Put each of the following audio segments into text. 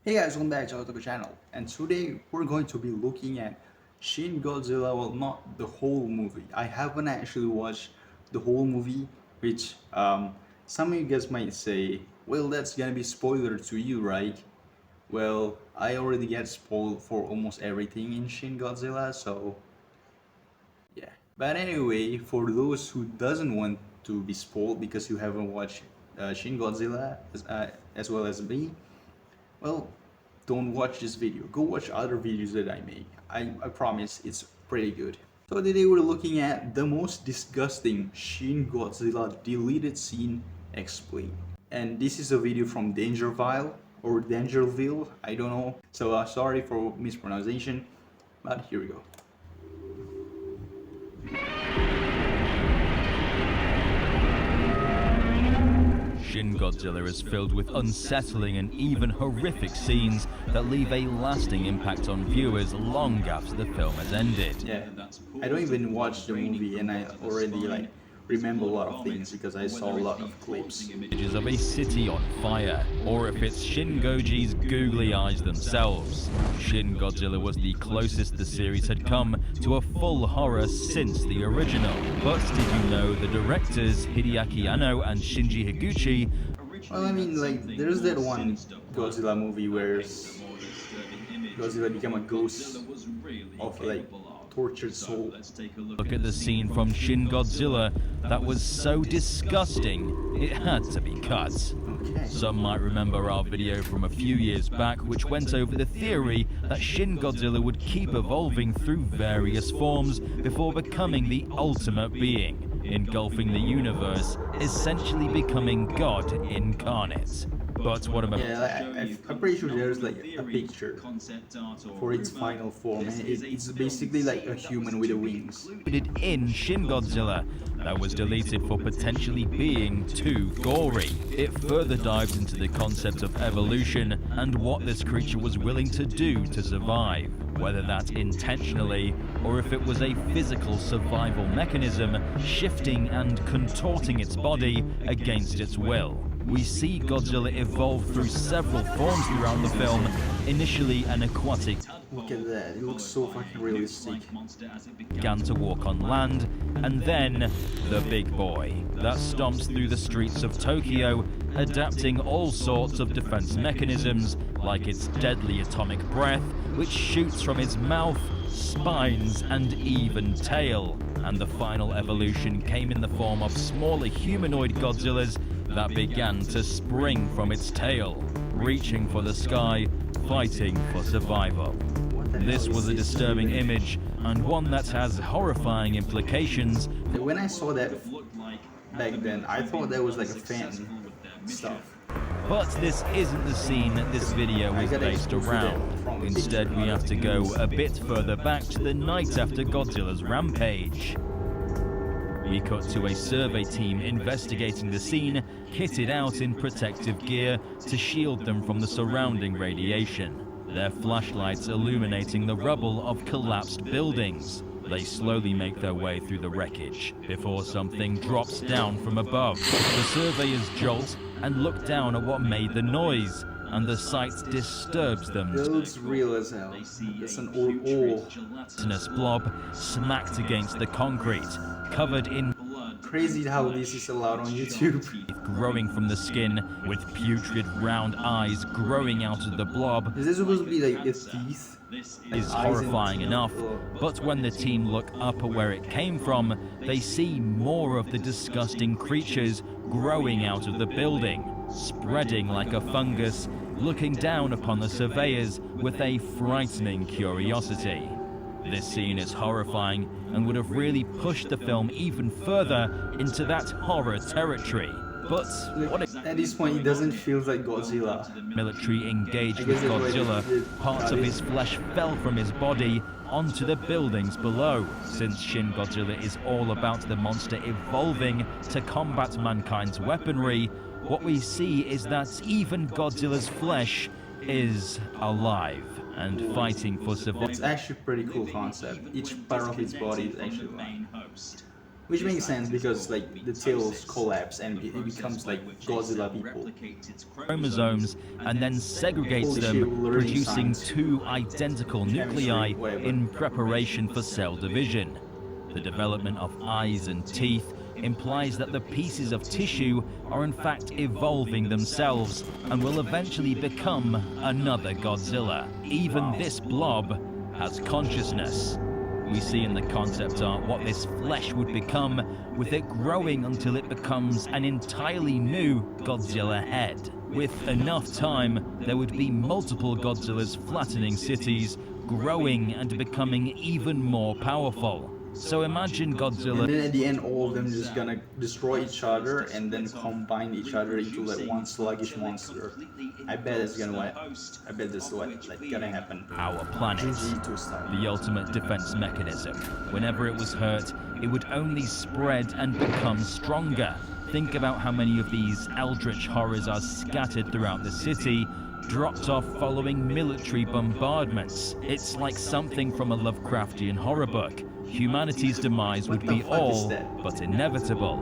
Hey guys, welcome back to the channel, and today we're going to be looking at Shin Godzilla. Well, not the whole movie. I haven't actually watched the whole movie, which some of you guys might say, well, that's gonna be spoiler to you, right? Well, I already get spoiled for almost everything in Shin Godzilla, so yeah. But anyway, for those who doesn't want to be spoiled because you haven't watched Shin Godzilla as well as me, well, don't watch this video. Go watch other videos that I make. I promise it's pretty good. So today we're looking at the most disgusting Shin Godzilla deleted scene explained. And this is a video from Dangerville or Dangerville, I don't know. So sorry for mispronunciation, but here we go. Shin Godzilla is filled with unsettling and even horrific scenes that leave a lasting impact on viewers long after the film has ended. Yeah, I don't even watch the movie and I already remember a lot of things because I saw a lot of clips. Images of a city on fire, or if it's Shin Goji's googly eyes themselves. Shin Godzilla was the closest the series had come to a full horror since the original. But did you know the directors Hideaki Anno and Shinji Higuchi? Well, I mean, there's that one Godzilla movie where Godzilla became a ghost of tortured soul. Look at the scene from Shin Godzilla that was so disgusting it had to be cut. Okay. Some might remember our video from a few years back which went over the theory that Shin Godzilla would keep evolving through various forms before becoming the ultimate being, engulfing the universe, essentially becoming God incarnate. But what about... Yeah, I'm pretty sure there's a picture for its final form, and it's basically like a human with the wings. In Shin Godzilla that was deleted for potentially being too gory. It further dived into the concept of evolution and what this creature was willing to do to survive, whether that's intentionally or if it was a physical survival mechanism shifting and contorting its body against its will. We see Godzilla evolve through several forms throughout the film, initially an aquatic. Look at that, it looks so fucking realistic. Began to walk on land, and then the big boy that stomps through the streets of Tokyo, adapting all sorts of defense mechanisms, like its deadly atomic breath, which shoots from his mouth, spines, and even tail. And the final evolution came in the form of smaller humanoid Godzillas that began to spring from its tail, reaching for the sky, fighting for survival. This was a disturbing image, and one that has horrifying implications. When I saw that back then, I thought that was like a fan stuff. But this isn't the scene that this video is based around. Instead, we have to go a bit further back to the night after Godzilla's rampage. We cut to a survey team investigating the scene, kitted out in protective gear to shield them from the surrounding radiation, their flashlights illuminating the rubble of collapsed buildings. They slowly make their way through the wreckage before something drops down from above. The surveyors jolt and look down at what made the noise, and the sight disturbs them. It looks real as hell. It's an gelatinous blob smacked against the concrete, covered in blood. Crazy how this is allowed on YouTube. Growing from the skin, with putrid round eyes growing out of the blob. Is this supposed to be like its teeth? Is horrifying enough, but when the team look up at where it came from, they see more of the disgusting creatures growing out of the building, spreading like a fungus, looking down upon the surveyors with a frightening curiosity. This scene is horrifying and would have really pushed the film even further into that horror territory. But at this point, it doesn't feel like Godzilla. Military engaged with Godzilla, parts of his flesh fell from his body onto the buildings below. Since Shin Godzilla is all about the monster evolving to combat mankind's weaponry, what we see is that even Godzilla's flesh is alive and fighting for survival. It's actually a pretty cool concept. Each part of its body is actually alive. which makes sense because like the tails collapse and it becomes like Godzilla people. Chromosomes and then segregates Holy them, shit, learning producing science. two identical Chemistry, nuclei whatever. in preparation for cell division. The development of eyes and teeth implies that the pieces of tissue are in fact evolving themselves and will eventually become another Godzilla. Even this blob has consciousness. We see in the concept art what this flesh would become, with it growing until it becomes an entirely new Godzilla head. With enough time, there would be multiple Godzillas flattening cities, growing and becoming even more powerful. So imagine Godzilla. And then at the end, all of them just gonna destroy each other and then combine each other into like one sluggish monster. I bet it's gonna what? I bet this is what like gonna happen. Our planet, Junji style. the ultimate defense mechanism. Whenever it was hurt, it would only spread and become stronger. Think about how many of these eldritch horrors are scattered throughout the city, dropped off following military bombardments. It's like something from a Lovecraftian horror book. Humanity's demise would be all but inevitable.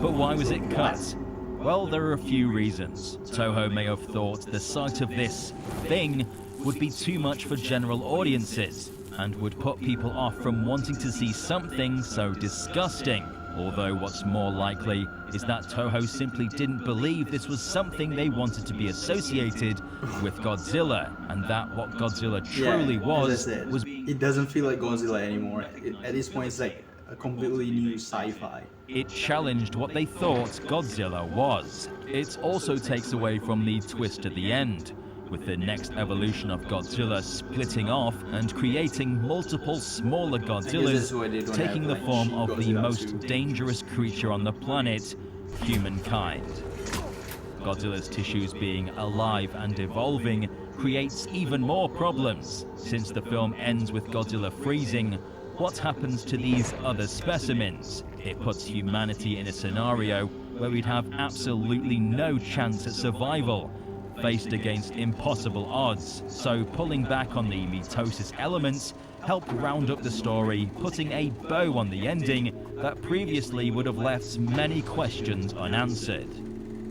But why was it cut? Well, there are a few reasons. Toho may have thought the sight of this thing would be too much for general audiences and would put people off from wanting to see something so disgusting. Although what's more likely is that Toho simply didn't believe this was something they wanted to be associated with Godzilla, and that what Godzilla truly was. It doesn't feel like Godzilla anymore. At this point, it's like a completely new sci-fi. It challenged what they thought Godzilla was. It also takes away from the twist at the end, with the next evolution of Godzilla splitting off and creating multiple smaller Godzillas, taking the form of the most dangerous creature on the planet, humankind. Godzilla's tissues being alive and evolving creates even more problems. Since the film ends with Godzilla freezing, what happens to these other specimens? It puts humanity in a scenario where we'd have absolutely no chance at survival, faced against impossible odds. So pulling back on the mitosis elements helped round up the story, putting a bow on the ending that previously would have left many questions unanswered.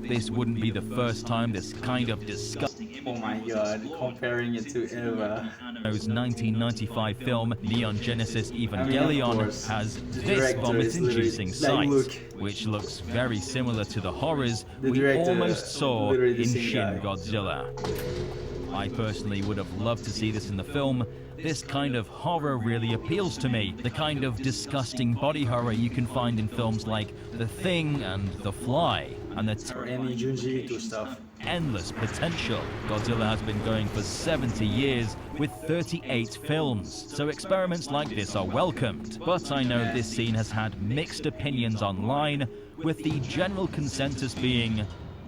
This wouldn't be the first time this kind of disgusting. Oh my god, comparing it to Eva. 1995 film Neon Genesis Evangelion has this vomit-inducing sight, which looks very similar to the horrors we almost saw in Shin Godzilla. I personally would have loved to see this in the film. This kind of horror really appeals to me, the kind of disgusting body horror you can find in films like The Thing and The Fly, and the any Junji stuff. Endless potential. Godzilla has been going for 70 years with 38 films, so experiments like this are welcomed. But I know this scene has had mixed opinions online, with the general consensus being,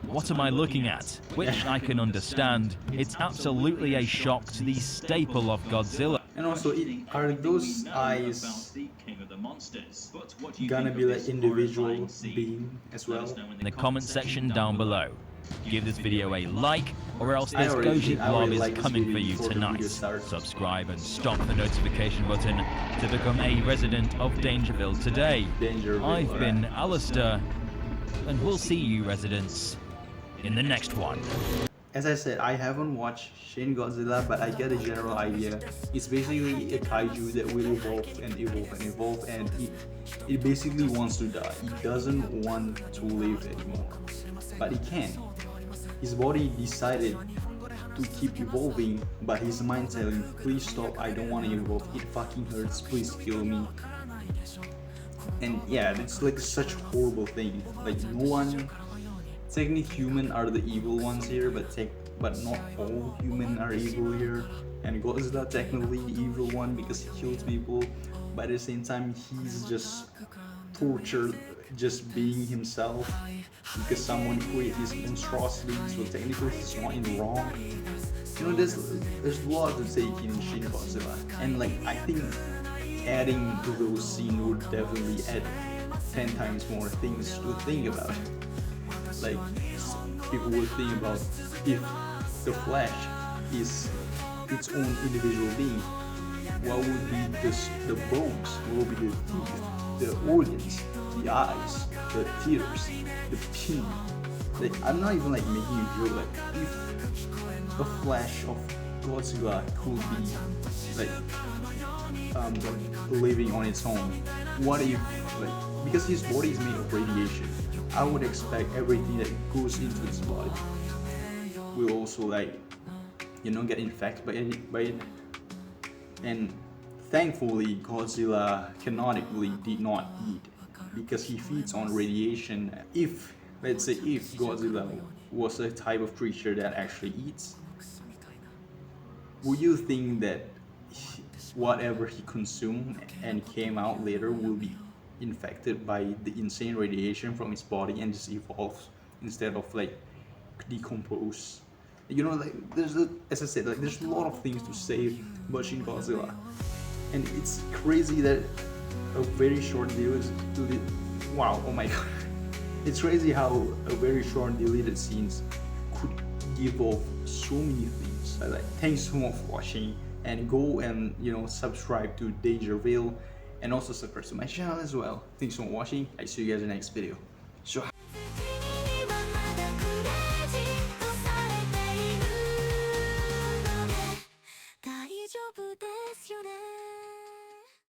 what am I looking at? Which I can understand. It's absolutely a shock to the staple of Godzilla. And also, are those eyes gonna be like individual being as well? In the comment section down below. Give this video a like, or else this Goji blob is coming for you tonight. Subscribe and stomp the notification button to become a resident of Dangerville today. I've been Alistair, and we'll see you residents in the next one. As I said, I haven't watched Shin Godzilla, but I get a general idea. It's basically a kaiju that will evolve and evolve and evolve, and it basically wants to die. It doesn't want to live anymore, but it can. His body decided to keep evolving, but his mind telling him, please stop, I don't want to evolve, it fucking hurts, please kill me. And yeah, it's like such a horrible thing. Like no one, technically human are the evil ones here, but not all human are evil here. And Godzilla technically the evil one because he kills people, but at the same time he's just tortured just being himself because someone created this monstrosity, so technically he's not in the wrong. You know, there's a lot to take in Shin Godzilla, and like I think adding to those scenes would definitely add 10 times more things to think about. Like people would think about if the Flash is its own individual being, what would be the bones, what would be the teeth, the organs, the eyes, the tears, the pin. Like, I'm not even like making a joke. Like, if a flash of Godzilla could be living on its own, what if, like, because his body is made of radiation, I would expect everything that goes into his body will also, like, get infected by it. And thankfully, Godzilla canonically did not eat because he feeds on radiation. If, let's say, if Godzilla was a type of creature that actually eats, would you think that whatever he consumed and came out later will be infected by the insane radiation from his body and just evolves instead of like decompose? Like, as I said, like, there's a lot of things to say about Shin Godzilla, and it's crazy that a very short wow, oh my god, it's crazy how a very short deleted scenes could evolve so many things. Like, thanks so much for watching, and go and subscribe to Deja and also subscribe to my channel as well. Thanks for watching. I see you guys in the next video. So